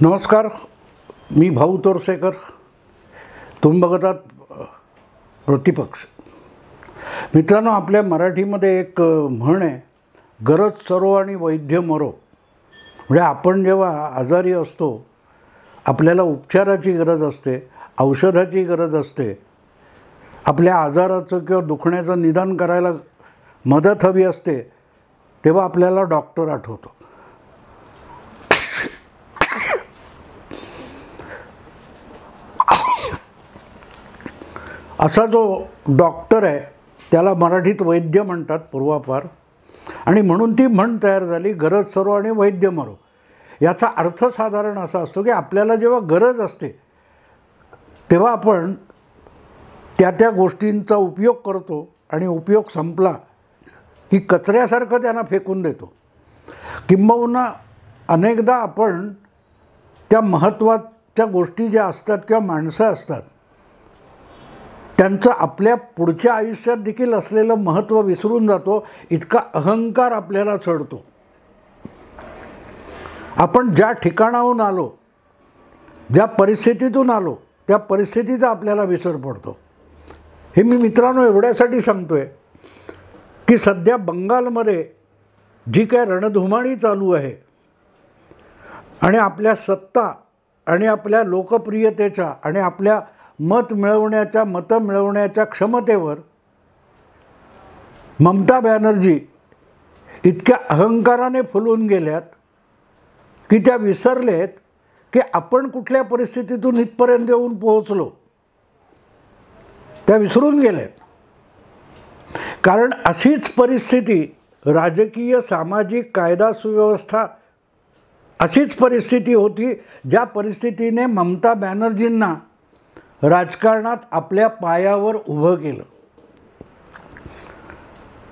नमस्कार, मी भाऊ तोरसेकर. तुम्ही बघतात प्रतिपक्ष. मित्रांनो, आपल्या मराठीमध्ये एक म्हण आहे, गरज सरो आणि वैद्य मरो. म्हणजे आपण जेव्हा आजारी असतो, आपल्याला उपचाराची गरज असते, औषधाची गरज असते, आपल्या आजाराचं किंवा दुखण्याचं निदान करायला मदत हवी असते, तेव्हा आपल्याला डॉक्टर आठवतो. असा जो डॉक्टर आहे त्याला मराठीत वैद्य म्हणतात पूर्वापार. आणि म्हणून ती म्हण तयार झाली, गरज सरो आणि वैद्य मरो. याचा अर्थ साधारण असा असतो की आपल्याला जेव्हा गरज असते तेव्हा आपण त्या गोष्टींचा उपयोग करतो आणि उपयोग संपला की कचऱ्यासारखं त्यांना फेकून देतो. किंबहुना अनेकदा आपण त्या महत्त्वाच्या गोष्टी ज्या असतात किंवा माणसं असतात त्यांचं आपल्या पुढच्या आयुष्यात देखील असलेलं महत्त्व विसरून जातो. इतका अहंकार आपल्याला चढतो. आपण ज्या ठिकाणाहून आलो, ज्या परिस्थितीतून आलो, त्या परिस्थितीचा आपल्याला विसर पडतो. हे मी मित्रांनो एवढ्यासाठी सांगतो आहे की सध्या बंगालमध्ये जी काय रणधुमाळी चालू आहे आणि आपल्या सत्ता आणि आपल्या लोकप्रियतेच्या आणि आपल्या मतं मिळवण्याच्या क्षमतेवर ममता बॅनर्जी इतक्या अहंकाराने फुलून गेल्यात की त्या विसरलेत की आपण कुठल्या परिस्थितीतून इथपर्यंत येऊन पोहोचलो. त्या विसरून गेलेत. कारण अशीच परिस्थिती, राजकीय, सामाजिक, कायदा सुव्यवस्था अशीच परिस्थिती होती ज्या परिस्थितीने ममता बॅनर्जींना राजकारणात आपल्या पायावर उभं केलं.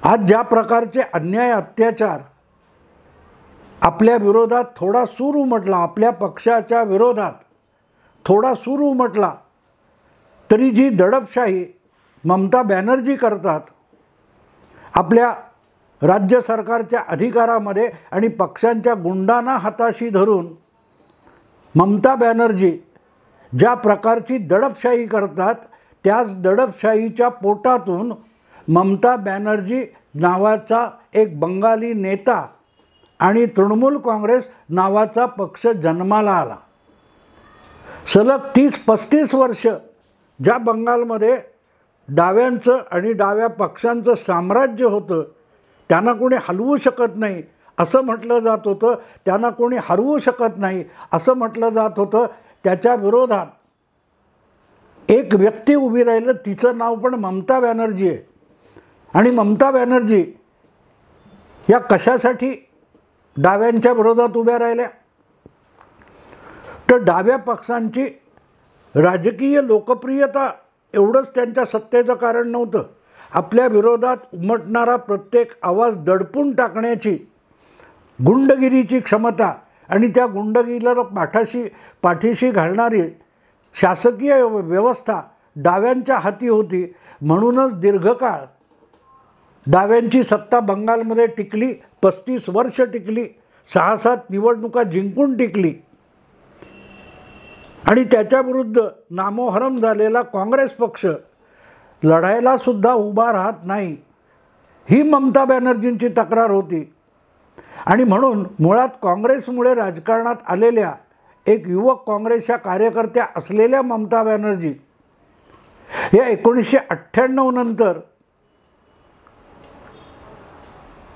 आज ज्या प्रकारचे अन्याय, अत्याचार आपल्या विरोधात थोडा सूर उमटला, आपल्या पक्षाच्या विरोधात थोडा सूर उमटला, तरी जी दडपशाही ममता बॅनर्जी करतात आपल्या राज्य सरकारच्या अधिकारामध्ये आणि पक्षांच्या गुंडांना हाताशी धरून, ममता बॅनर्जी ज्या प्रकारची दडपशाही करतात त्याच दडपशाहीच्या पोटातून ममता बॅनर्जी नावाचा एक बंगाली नेता आणि तृणमूल काँग्रेस नावाचा पक्ष जन्माला आला. सलग 30-35 वर्ष ज्या बंगालमध्ये डाव्यांचं आणि डाव्या पक्षांचं साम्राज्य होतं, त्यांना कोणी हलवू शकत नाही असं म्हटलं जात होतं, त्यांना कोणी हरवू शकत नाही असं म्हटलं जात होतं. त्याच्या विरोधात एक व्यक्ती उभी राहिलं, तिचं नाव पण ममता बॅनर्जी आहे. आणि ममता बॅनर्जी या कशासाठी डाव्यांच्या विरोधात उभ्या राहिल्या? तर डाव्या पक्षांची राजकीय लोकप्रियता एवढंच त्यांच्या सत्तेचं कारण नव्हतं. आपल्या विरोधात उमटणारा प्रत्येक आवाज दडपून टाकण्याची गुंडगिरीची क्षमता आणि त्या गुंडगिरीला पाठीशी घालणारी शासकीय व्यवस्था डाव्यांच्या हाती होती. म्हणूनच दीर्घकाळ डाव्यांची सत्ता बंगालमध्ये टिकली, 35 वर्ष टिकली, 6-7 निवडणुका जिंकून टिकली. आणि त्याच्याविरुद्ध नामोहरम झालेला काँग्रेस पक्ष लढायला सुद्धा उभा राहत नाही, ही ममता बॅनर्जींची तक्रार होती. आणि म्हणून मुळात काँग्रेसमुळे राजकारणात आलेल्या एक युवक काँग्रेसच्या कार्यकर्त्या असलेल्या ममता बॅनर्जी या 1998 नंतर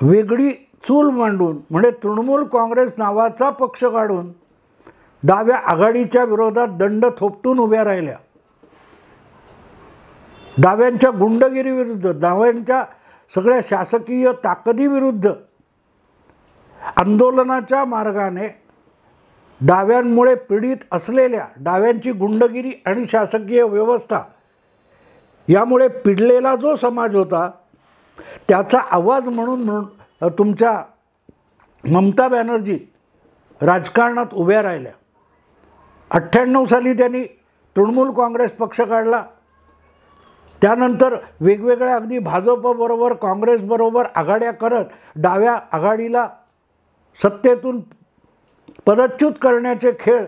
वेगळी चूल मांडून, म्हणजे तृणमूल काँग्रेस नावाचा पक्ष काढून डाव्या आघाडीच्या विरोधात दंड थोपटून उभ्या राहिल्या. डाव्यांच्या गुंडगिरीविरुद्ध, डाव्यांच्या सगळ्या शासकीय ताकदीविरुद्ध आंदोलनाच्या मार्गाने डाव्यांमुळे पीडित असलेल्या, डाव्यांची गुंडगिरी आणि शासकीय व्यवस्था यामुळे पिडलेला जो समाज होता त्याचा आवाज म्हणून तुमच्या ममता बॅनर्जी राजकारणात उभ्या राहिल्या. 98 साली त्यांनी तृणमूल काँग्रेस पक्ष काढला. त्यानंतर वेगवेगळ्या अगदी भाजपबरोबर, काँग्रेसबरोबर आघाड्या करत डाव्या आघाडीला सत्तेतून पदच्युत करण्याचे खेळ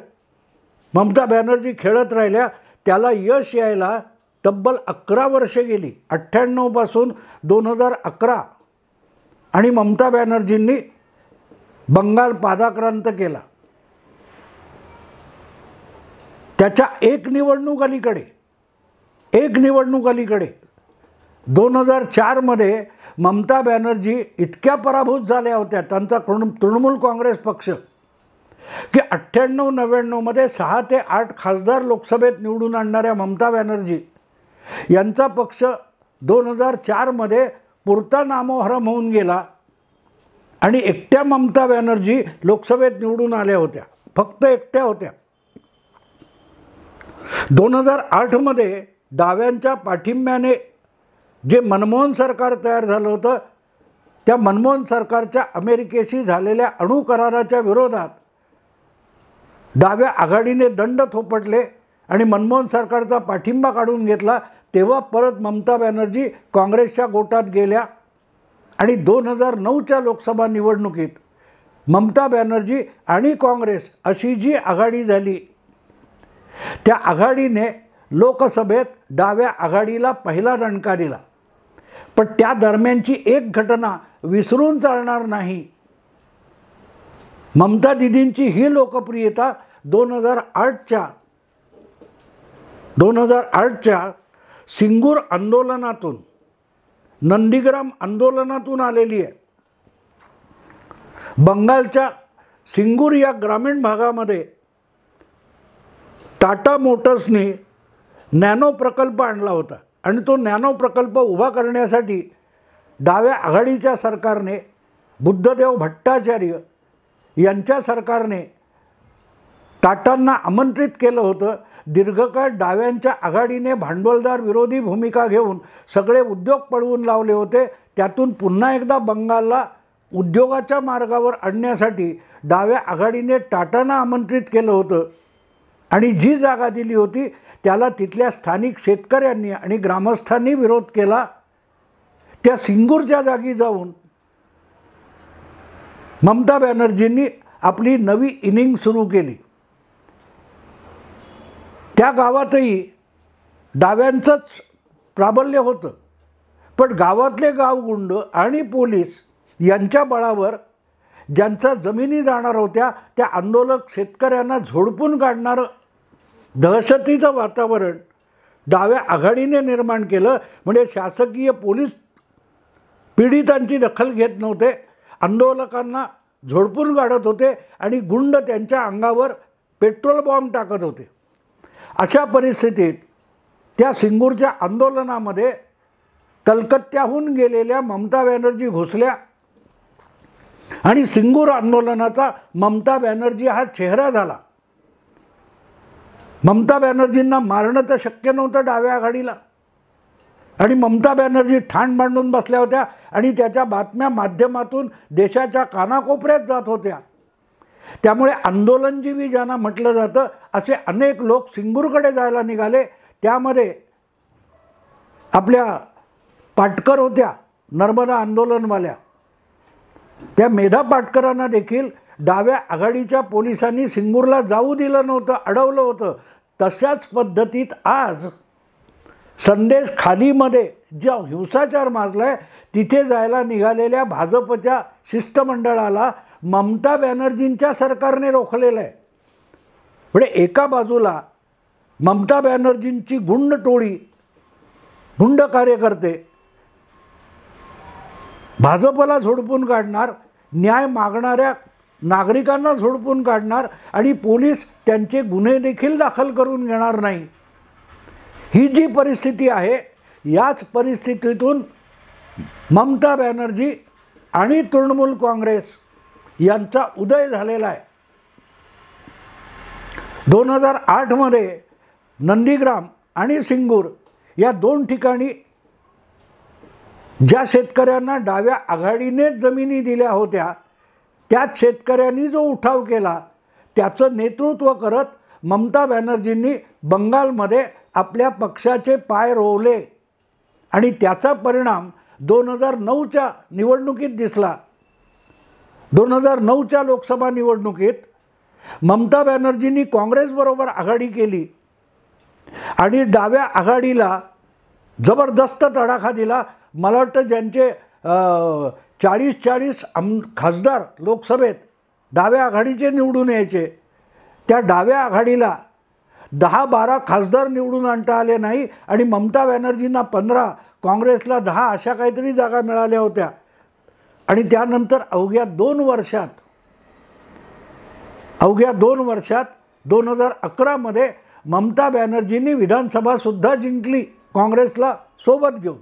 ममता बॅनर्जी खेळत राहिल्या. त्याला यश यायला तब्बल 11 वर्षे गेली. 98 पासून 2011 आणि ममता बॅनर्जींनी बंगाल पादाक्रांत केला. त्याच्या एक निवडणूक अलीकडे 2004 मध्ये ममता बॅनर्जी इतक्या पराभूत झाल्या होत्या त्यांचा तृणमूल काँग्रेस पक्ष की 98-99 मध्ये 6 ते 8 खासदार लोकसभेत निवडून आणणाऱ्या ममता बॅनर्जी यांचा पक्ष 2004 मध्ये पुरता नामोहरम होऊन गेला आणि एकट्या ममता बॅनर्जी लोकसभेत निवडून आल्या होत्या. फक्त एकट्या होत्या. 2008 मध्ये डाव्यांच्या पाठिंब्याने जे मनमोहन सरकार तयार झालं होतं त्या मनमोहन सरकारच्या अमेरिकेशी झालेल्या अणु कराराच्या विरोधात डाव्या आघाडीने दंड थोपटले आणि मनमोहन सरकारचा पाठिंबा काढून घेतला. तेव्हा परत ममता बॅनर्जी काँग्रेसच्या गोटात गेल्या आणि 2009च्या लोकसभा निवडणुकीत ममता बॅनर्जी आणि काँग्रेस अशी जी आघाडी झाली त्या आघाडीने लोकसभेत डाव्या आघाडीला पहिला दणका दिला. पण त्या दरम्यानची एक घटना विसरून चालणार नाही. ममता दिदींची ही लोकप्रियता 2008च्या सिंगूर आंदोलनातून नंदीग्राम आंदोलनातून आलेली आहे. बंगालच्या सिंगूर या ग्रामीण भागामध्ये टाटा मोटर्सने नॅनो प्रकल्प आणला होता आणि तो नॅनो प्रकल्प उभा करण्यासाठी डाव्या आघाडीच्या सरकारने बुद्धदेव भट्टाचार्य यांच्या सरकारने टाटांना आमंत्रित केलं होतं. दीर्घकाळ डाव्यांच्या आघाडीने भांडवलदार विरोधी भूमिका घेऊन सगळे उद्योग पळवून लावले होते. त्यातून पुन्हा एकदा बंगालला उद्योगाच्या मार्गावर आणण्यासाठी डाव्या आघाडीने टाटांना आमंत्रित केलं होतं आणि जी जागा दिली होती त्याला तिथल्या स्थानिक शेतकऱ्यांनी आणि ग्रामस्थांनी विरोध केला. त्या सिंगूरच्या जागी जाऊन ममता बॅनर्जींनी आपली नवी इनिंग सुरू केली. त्या गावातही डाव्यांचंच प्राबल्य होतं. पण गावातले गावगुंड आणि पोलीस यांच्या बळावर ज्यांच्या जमिनी जाणार होत्या त्या आंदोलक शेतकऱ्यांना झोडपून काढणारं दहशतीचं वातावरण डाव्या आघाडीने निर्माण केलं. म्हणजे शासकीय पोलीस पीडितांची दखल घेत नव्हते, आंदोलकांना झोडपून काढत होते आणि गुंड त्यांच्या अंगावर पेट्रोल बॉम्ब टाकत होते. अशा परिस्थितीत त्या सिंगूरच्या आंदोलनामध्ये कलकत्त्याहून गेलेल्या ममता बॅनर्जी घुसल्या आणि सिंगूर आंदोलनाचा ममता बॅनर्जी हा चेहरा झाला. ममता बॅनर्जींना मारणं तर शक्य नव्हतं डाव्या आघाडीला आणि ममता बॅनर्जी ठाण मांडून बसल्या होत्या आणि त्याच्या बातम्या माध्यमातून देशाच्या कानाकोपऱ्यात जात होत्या. त्यामुळे आंदोलनजीवी ज्यांना म्हटलं जातं असे अनेक लोक सिंगूरकडे जायला निघाले. त्यामध्ये आपल्या पाटकर होत्या नर्मदा आंदोलनवाल्या, त्या मेधा पाटकरांना देखील डाव्या आघाडीच्या पोलिसांनी सिंगूरला जाऊ दिलं नव्हतं, अडवलं होतं. तशाच पद्धतीत आज संदेश खालीमध्ये जो हिंसाचार माजलाय तिथे जायला निघालेल्या भाजपच्या शिष्टमंडळाला ममता बॅनर्जींच्या सरकारने रोखलेलं आहे. म्हणजे एका बाजूला ममता बॅनर्जींची गुंड टोळी, गुंड कार्यकर्ते भाजपला झोडपून काढणार, न्याय मागणाऱ्या नागरिकांना झोडपून काढणार आणि पोलीस त्यांचे गुन्हे देखील दाखल करून घेणार नाही. ही जी परिस्थिती आहे याच परिस्थितीतून ममता बॅनर्जी आणि तृणमूल काँग्रेस यांचा उदय झालेला आहे. 2008 मध्ये नंदीग्राम आणि सिंगूर या दोन ठिकाणी ज्या शेतकऱ्यांना डाव्या आघाडीनेच जमिनी दिल्या होत्या त्याच शेतकऱ्यांनी जो उठाव केला त्याचं नेतृत्व करत ममता बॅनर्जींनी बंगालमध्ये आपल्या पक्षाचे पाय रोवले आणि त्याचा परिणाम 2009च्या निवडणुकीत दिसला. 2009च्या लोकसभा निवडणुकीत ममता बॅनर्जींनी काँग्रेसबरोबर आघाडी केली आणि डाव्या आघाडीला जबरदस्त तडाखा दिला. मला वाटतं ज्यांचे 40 खासदार लोकसभेत डाव्या आघाडीचे निवडून यायचे, त्या डाव्या आघाडीला 10-12 खासदार निवडून आणता आले नाही आणि ममता बॅनर्जींना 15, काँग्रेसला 10 अशा काहीतरी जागा मिळाल्या होत्या. आणि त्यानंतर अवघ्या 2 वर्षात 2011मध्ये ममता बॅनर्जींनी विधानसभासुद्धा जिंकली काँग्रेसला सोबत घेऊन.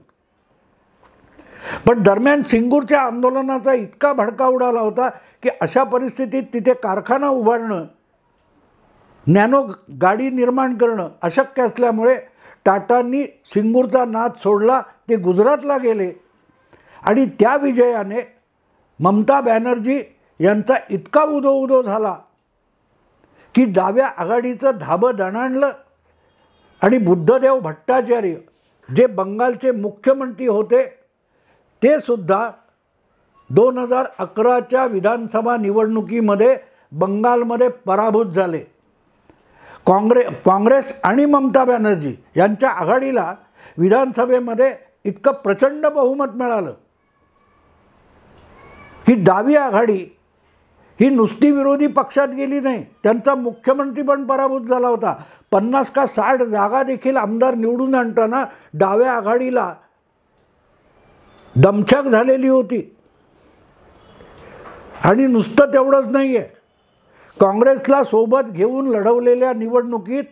पण दरम्यान सिंगूरच्या आंदोलनाचा इतका भडका उडाला होता की अशा परिस्थितीत तिथे कारखाना उभारणं, नॅनो गाडी निर्माण करणं अशक्य असल्यामुळे टाटांनी सिंगूरचा नाद सोडला, ते गुजरातला गेले आणि त्या विजयाने ममता बॅनर्जी यांचा इतका उदो झाला की डाव्या आघाडीचं धाबं दणाणलं आणि बुद्धदेव भट्टाचार्य जे बंगालचे मुख्यमंत्री होते ते सुद्धा 2011च्या विधानसभा निवडणुकीमध्ये बंगालमध्ये पराभूत झाले. काँग्रेस आणि ममता बॅनर्जी यांच्या आघाडीला विधानसभेमध्ये इतकं प्रचंड बहुमत मिळालं की डावी आघाडी ही नुसती विरोधी पक्षात गेली नाही, त्यांचा मुख्यमंत्री पण पराभूत झाला होता. 50 का 60 जागा देखील आमदार निवडून आणताना डाव्या आघाडीला दमछाक झालेली होती. आणि नुसतं तेवढंच नाही आहे, काँग्रेसला सोबत घेऊन लढवलेल्या निवडणुकीत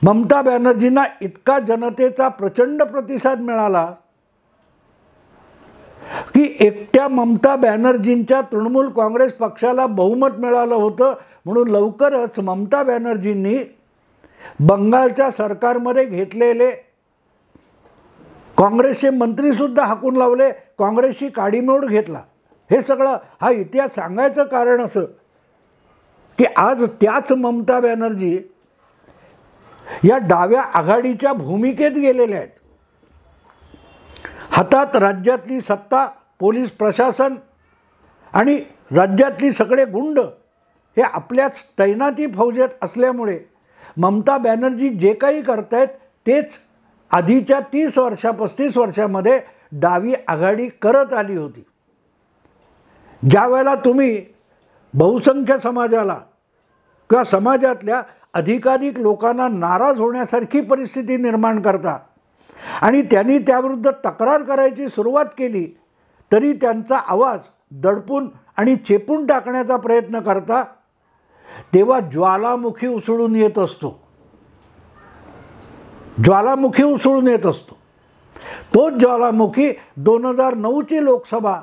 ममता बॅनर्जींना इतका जनतेचा प्रचंड प्रतिसाद मिळाला की एकट्या ममता बॅनर्जींच्या तृणमूल काँग्रेस पक्षाला बहुमत मिळालं होतं. म्हणून लवकरच ममता बॅनर्जींनी बंगालच्या सरकारमध्ये घेतलेले काँग्रेसचे मंत्रीसुद्धा हाकून लावले, काँग्रेसशी काडीमोड घेतला. हे सगळं हा इतिहास सांगायचं कारण असं की आज त्याच ममता बॅनर्जी या डाव्या आघाडीच्या भूमिकेत गेलेल्या आहेत. हातात राज्यातली सत्ता, पोलीस प्रशासन आणि राज्यातली सगळे गुंड हे आपल्याच तैनाती फौजेत असल्यामुळे ममता बॅनर्जी जे काही करतायत तेच आधीच्या 35 वर्षामध्ये डावी आघाडी करत आली होती. ज्या वेळेला तुम्ही बहुसंख्य समाजाला किंवा समाजातल्या अधिकाधिक लोकांना नाराज होण्यासारखी परिस्थिती निर्माण करता आणि त्यांनी त्याविरुद्ध तक्रार करायची सुरुवात केली तरी त्यांचा आवाज दडपून आणि चेपून टाकण्याचा प्रयत्न करता, तेव्हा ज्वालामुखी उसळून येत असतो. तोच ज्वालामुखी 2009ची लोकसभा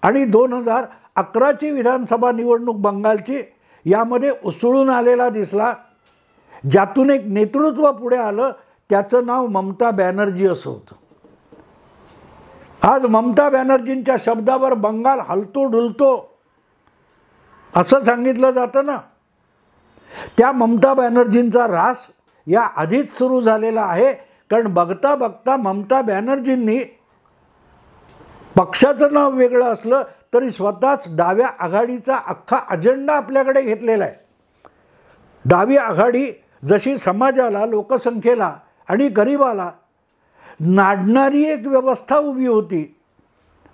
आणि 2011ची विधानसभा निवडणूक बंगालची यामध्ये उसळून आलेला दिसला. ज्यातून एक नेतृत्व पुढे आलं, त्याचं नाव ममता बॅनर्जी असं होतं. आज ममता बॅनर्जींच्या शब्दावर बंगाल हलतो डुलतो असं सांगितलं जातं ना. त्या ममता बॅनर्जींचा ऱ्हास या आधीच सुरू झालेला आहे. कारण बघता बघता ममता बॅनर्जींनी पक्षाचं नाव वेगळं असलं तरी स्वतःच डाव्या आघाडीचा अख्खा अजेंडा आपल्याकडे घेतलेला आहे. डावी आघाडी जशी समाजाला, लोकसंख्येला आणि गरिबाला नाडणारी एक व्यवस्था उभी होती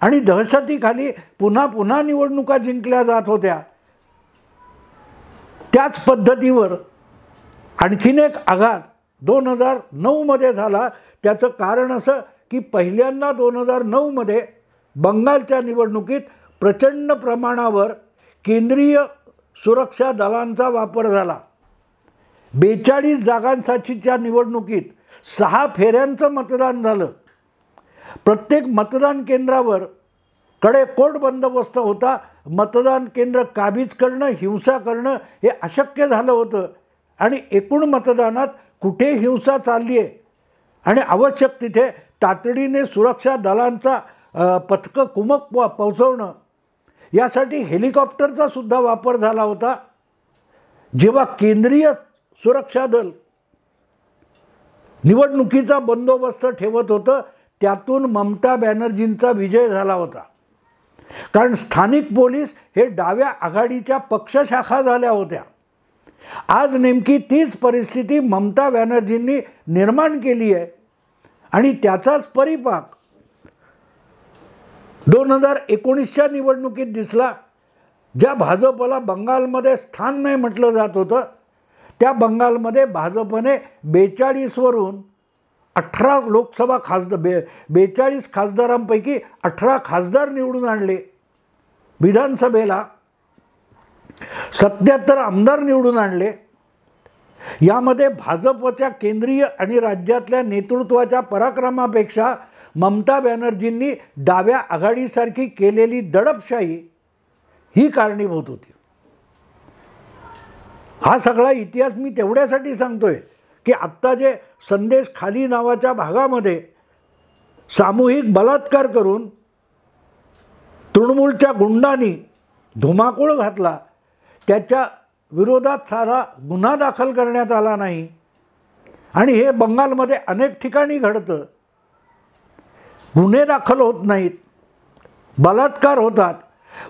आणि दहशतीखाली पुन्हा पुन्हा निवडणुका जिंकल्या जात होत्या, त्याच पद्धतीवर आणखीन एक आघात 2009मध्ये झाला. त्याचं कारण असं की पहिल्यांदा 2009मध्ये बंगालच्या निवडणुकीत प्रचंड प्रमाणावर केंद्रीय सुरक्षा दलांचा वापर झाला. 42 जागांसाठीच्या निवडणुकीत 6 फेऱ्यांचं मतदान झालं. प्रत्येक मतदान केंद्रावर कडेकोट बंदोबस्त होता. मतदान केंद्र काबीज करणं, हिंसा करणं हे अशक्य झालं होतं आणि एकूण मतदानात कुठे हिंसा चालली आहे आणि आवश्यक तिथे तातडीने सुरक्षा दलांचा पथकं कुमक पोहोचवणं यासाठी हेलिकॉप्टरचा सुद्धा वापर झाला होता. जेव्हा केंद्रीय सुरक्षा दल निवडणुकीचा बंदोबस्त ठेवत होतं, त्यातून ममता बॅनर्जींचा विजय झाला होता. कारण स्थानिक पोलीस हे डाव्या आघाडीच्या पक्षशाखा झाल्या होत्या. आज नेमकी तीच परिस्थिती ममता बॅनर्जींनी निर्माण केली आहे आणि त्याचाच परिपाक 2019च्या निवडणुकीत दिसला. ज्या भाजपला बंगालमध्ये स्थान नाही म्हटलं जात होतं, त्या बंगालमध्ये भाजपने 42 वरून 18 लोकसभा खासदार 42 खासदारांपैकी 18 खासदार निवडून आणले. विधानसभेला 77 आमदार निवडून आणले. यामध्ये भाजपच्या केंद्रीय आणि राज्यातल्या नेतृत्वाच्या पराक्रमापेक्षा ममता बॅनर्जींनी डाव्या आघाडीसारखी केलेली दडपशाही ही कारणीभूत होती. हा सगळा इतिहास मी तेवढ्यासाठी सांगतोय की आत्ता जे संदेश खाली नावाच्या भागामध्ये सामूहिक बलात्कार करून तृणमूलच्या गुंडांनी धुमाकूळ घातला, त्याच्या विरोधात सारा गुन्हा दाखल करण्यात आला नाही. आणि हे बंगालमध्ये अनेक ठिकाणी घडतं. गुन्हे दाखल होत नाहीत, बलात्कार होतात,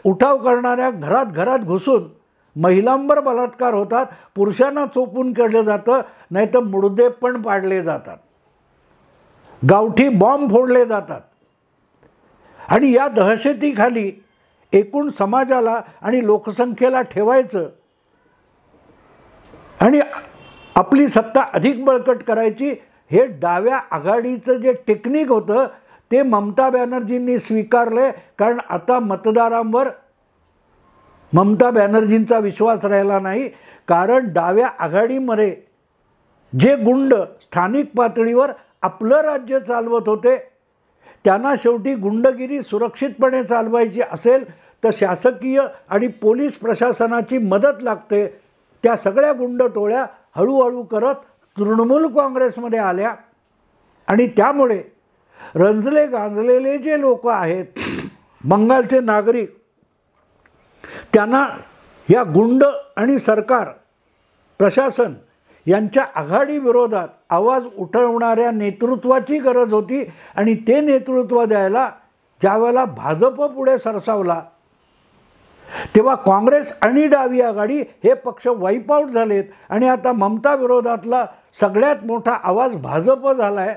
उठाव करणाऱ्या घरात घुसून महिलांवर बलात्कार होतात, पुरुषांना चोपून काढलं जातं, नाहीतर मुर्दे पण पाडले जातात, गावठी बॉम्ब फोडले जातात. आणि या दहशतीखाली एकूण समाजाला आणि लोकसंख्येला ठेवायचं आणि आपली सत्ता अधिक बळकट करायची, हे डाव्या आघाडीचं जे टेक्निक होतं ते ममता बॅनर्जींनी स्वीकारले. कारण आता मतदारांवर ममता बॅनर्जींचा विश्वास राहिला नाही. कारण डाव्या आघाडीमध्ये जे गुंड स्थानिक पातळीवर आपलं राज्य चालवत होते, त्यांना शेवटी गुंडगिरी सुरक्षितपणे चालवायची असेल तर शासकीय आणि पोलीस प्रशासनाची मदत लागते. त्या सगळ्या गुंड टोळ्या हळूहळू करत तृणमूल काँग्रेसमध्ये आल्या आणि त्यामुळे रंजले गांजलेले जे लोक आहेत बंगालचे नागरिक, त्यांना या गुंड आणि सरकार प्रशासन यांच्या आघाडी विरोधात आवाज उठवणाऱ्या नेतृत्वाची गरज होती. आणि ते नेतृत्व द्यायला ज्यावेळेला भाजप पुढे सरसावला तेव्हा काँग्रेस आणि डावी आघाडी हे पक्ष वाईप आऊट झालेत आणि आता ममता विरोधातला सगळ्यात मोठा आवाज भाजप झाला आहे.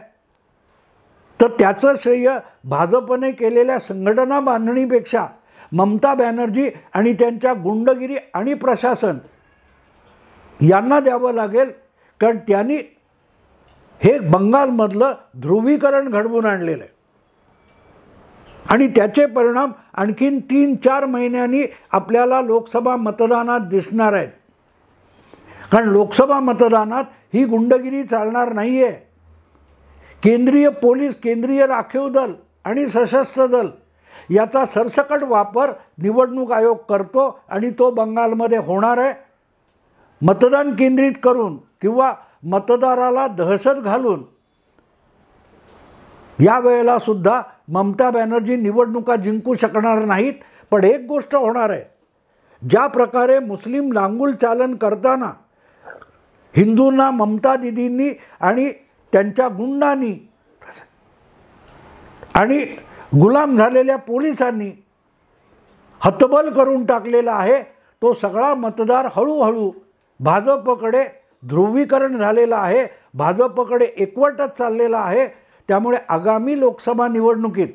तर त्याचं श्रेय भाजपने केलेल्या संघटना बांधणीपेक्षा ममता बॅनर्जी आणि त्यांच्या गुंडगिरी आणि प्रशासन यांना द्यावं लागेल. कारण त्यांनी हे बंगालमधलं ध्रुवीकरण घडवून आणलेलं आहे आणि त्याचे परिणाम आणखीन 3-4 महिन्यांनी आपल्याला लोकसभा मतदानात दिसणार आहेत. कारण लोकसभा मतदानात ही गुंडगिरी चालणार नाही आहे. केंद्रीय पोलीस, केंद्रीय राखीव दल आणि सशस्त्र दल याचा सरसकट वापर निवडणूक आयोग करतो आणि तो बंगालमध्ये होणार आहे. मतदान केंद्रित करून किंवा मतदाराला दहशत घालून यावेळेला सुद्धा ममता बॅनर्जी निवडणुका जिंकू शकणार नाहीत. पण एक गोष्ट होणार आहे, ज्या प्रकारे मुस्लिम लांगुल चालन करताना हिंदूंना ममता दिदींनी आणि त्यांच्या गुंडांनी आणि गुलाम झालेल्या पोलिसांनी हतबल करून टाकलेला आहे, तो सगळा मतदार हळूहळू भाजपकडे ध्रुवीकरण झालेला आहे, भाजपकडे एकवटत चाललेला आहे. त्यामुळे आगामी लोकसभा निवडणुकीत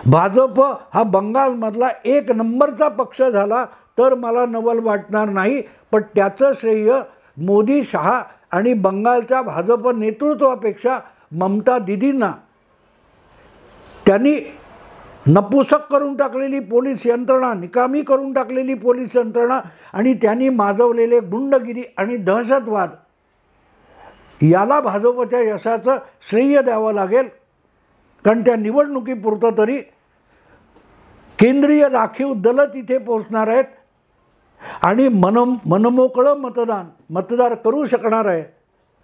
भाजप हा बंगालमधला 1 नंबरचा पक्ष झाला तर मला नवल वाटणार नाही. पण त्याचं श्रेय मोदी, शहा आणि बंगालच्या भाजप नेतृत्वापेक्षा ममता दिदींना, त्यांनी नपुसक करून टाकलेली पोलीस यंत्रणा, निकामी करून टाकलेली पोलीस यंत्रणा आणि त्यांनी माजवलेले गुंडगिरी आणि दहशतवाद, याला भाजपच्या यशाचं श्रेय द्यावं लागेल. कारण त्या निवडणुकीपुरतं तरी केंद्रीय राखीव दलं तिथे पोचणार आहेत आणि मनमोकळं मतदार करू शकणार आहे.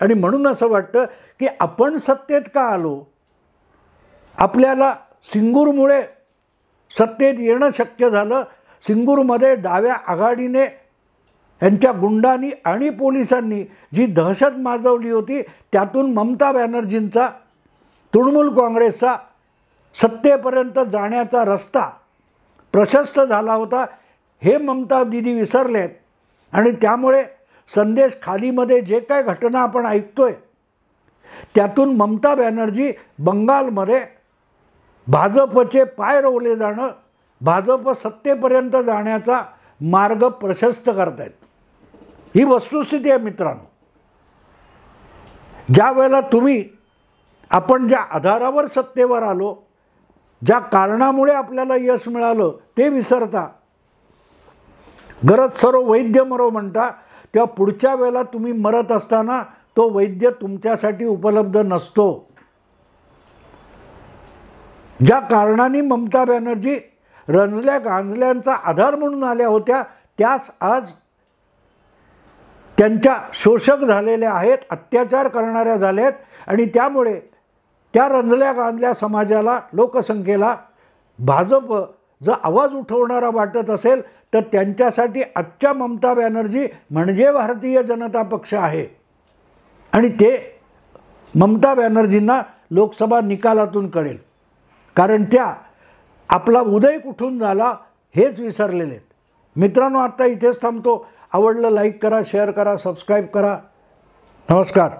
आणि म्हणून असं वाटतं की आपण सत्तेत का आलो, आपल्याला सिंगूरमुळे सत्तेत येणं शक्य झालं. सिंगूरमध्ये डाव्या आघाडीने यांच्या गुंडांनी आणि पोलिसांनी जी दहशत माजवली होती त्यातून ममता बॅनर्जींचा, तृणमूल काँग्रेसचा सत्तेपर्यंत जाण्याचा रस्ता प्रशस्त झाला होता हे ममता दीदी विसरलेत. आणि त्यामुळे संदेश खालीमध्ये जे काय घटना आपण ऐकतोय त्यातून ममता बॅनर्जी बंगालमध्ये भाजपचे पाय रोवले जाणं, भाजप सत्तेपर्यंत जाण्याचा मार्ग प्रशस्त करतायत. ही वस्तुस्थिती आहे मित्रांनो. ज्या वेळेला आपण ज्या आधारावर सत्तेवर आलो, ज्या कारणामुळे आपल्याला यश मिळालं ते विसरता, गरज सरो वैद्य मरो म्हणता, तेव्हा पुढच्या वेळेला तुम्ही मरत असताना तो वैद्य तुमच्यासाठी उपलब्ध नसतो. ज्या कारणाने ममता बॅनर्जी रंजल्या गांजल्यांचा आधार म्हणून आल्या होत्या त्याच आज त्यांच्या शोषक झालेल्या आहेत, अत्याचार करणाऱ्या झाल्यात. आणि त्यामुळे त्या रंजल्या गांजल्या समाजाला, लोकसंख्येला भाजप जर आवाज उठवणारा वाटत असेल तर त्यांच्यासाठी आजच्या ममता बॅनर्जी म्हणजे भारतीय जनता पक्ष आहे. आणि ते ममता बॅनर्जींना लोकसभा निकालातून कळेल, कारण त्या आपला उदय कुठून झाला हेच विसरलेले आहेत. मित्रांनो, आत्ता इथेच थांबतो. आवडलं लाईक करा, शेअर करा, सबस्क्राईब करा. नमस्कार.